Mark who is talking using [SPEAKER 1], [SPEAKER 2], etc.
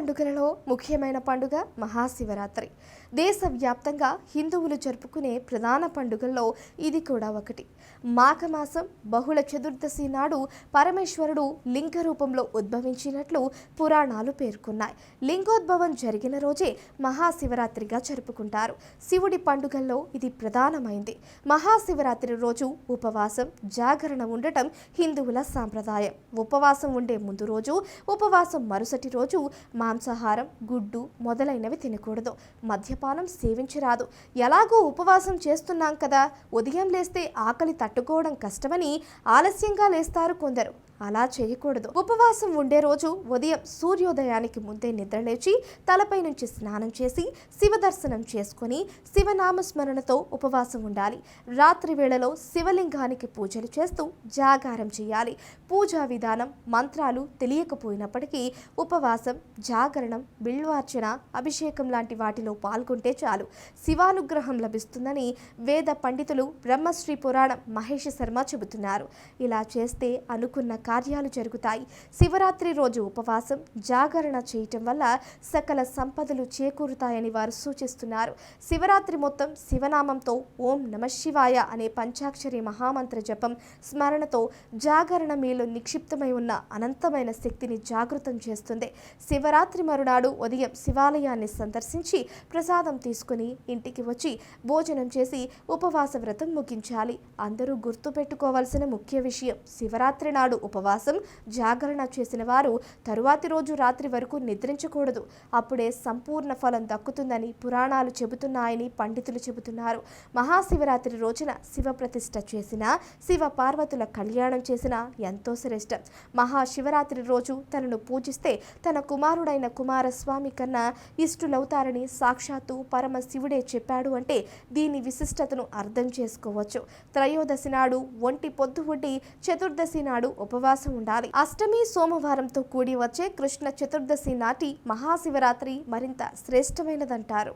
[SPEAKER 1] పండుగలలో ముఖ్యమైన పండుగ మహాశివరాత్రి. దేశవ్యాప్తంగా హిందువులు జరుపుకునే ప్రధాన పండుగల్లో ఇది కూడా ఒకటి. మాఘమాసం బహుళ చతుర్దశి నాడు పరమేశ్వరుడు లింగ రూపంలో ఉద్భవించినట్లు పురాణాలు పేర్కొన్నాయి. లింగోద్భవం జరిగిన రోజే మహాశివరాత్రిగా జరుపుకుంటారు. శివుడి పండుగల్లో ఇది ప్రధానమైంది. మహాశివరాత్రి రోజు ఉపవాసం, జాగరణ ఉండటం హిందువుల సాంప్రదాయం. ఉపవాసం ఉండే ముందు రోజు, ఉపవాసం మరుసటి రోజు మాంసాహారం, గుడ్డు మొదలైనవి తినకూడదు. మద్యపానం సేవించరాదు. ఎలాగో ఉపవాసం చేస్తున్నాం కదా, ఉదయం లేస్తే ఆకలి తట్టుకోవడం కష్టమని ఆలస్యంగా లేస్తారు కొందరు. అలా చేయకూడదు. ఉపవాసం ఉండే రోజు ఉదయం సూర్యోదయానికి ముందే నిద్రలేచి తలపై నుంచి స్నానం చేసి శివదర్శనం చేసుకుని శివనామస్మరణతో ఉపవాసం ఉండాలి. రాత్రి వేళలో శివలింగానికి పూజలు చేస్తూ జాగారం చేయాలి. పూజా విధానం, మంత్రాలు తెలియకపోయినప్పటికీ ఉపవాసం, జాగరణం, బిల్వార్చన, అభిషేకం లాంటి వాటిలో పాల్గొంటే చాలు శివానుగ్రహం లభిస్తుందని వేద పండితులు బ్రహ్మశ్రీ పురాణం మహేష శర్మ చెబుతున్నారు. ఇలా చేస్తే అనుకున్న కార్యాలు జరుగుతాయి. శివరాత్రి రోజు ఉపవాసం, జాగరణ చేయటం వల్ల సకల సంపదలు చేకూరుతాయని వారు సూచిస్తున్నారు. శివరాత్రి మొత్తం శివనామంతో ఓం నమఃశివాయ అనే పంచాక్షరి మహామంత్ర జపం, స్మరణతో జాగరణ మీలో నిక్షిప్తమై ఉన్న అనంతమైన శక్తిని జాగృతం చేస్తుంది. శివరాత్రి మరునాడు ఉదయం శివాలయాన్ని సందర్శించి ప్రసాదం తీసుకుని ఇంటికి వచ్చి భోజనం చేసి ఉపవాస వ్రతం ముగించాలి. అందరూ గుర్తుపెట్టుకోవాల్సిన ముఖ్య విషయం, శివరాత్రి నాడు ఉపవాసం, జాగరణ చేసిన వారు తరువాతి రోజు రాత్రి వరకు నిద్రించకూడదు. అప్పుడే సంపూర్ణ ఫలం దక్కుతుందని పురాణాలు చెబుతున్నాయని పండితులు చెబుతున్నారు. మహాశివరాత్రి రోజున శివ ప్రతిష్ఠ చేసిన, శివ పార్వతుల కళ్యాణం చేసిన ఎంతో శ్రేష్టం. మహాశివరాత్రి రోజు తనను పూజిస్తే తన కుమారుడైన కుమారస్వామి కన్నా ఇష్టులవుతారని సాక్షాత్తు పరమశివుడే చెప్పాడు అంటే దీని విశిష్టతను అర్థం చేసుకోవచ్చు. త్రయోదశి నాడు ఒంటి పొద్దు ఉండి చతుర్దశి నాడు ఉపవాసం ఉండాలి. అష్టమి సోమవారంతో కూడి వచ్చే కృష్ణ చతుర్దశి నాటి మహాశివరాత్రి మరింత శ్రేష్టమైనదంటారు.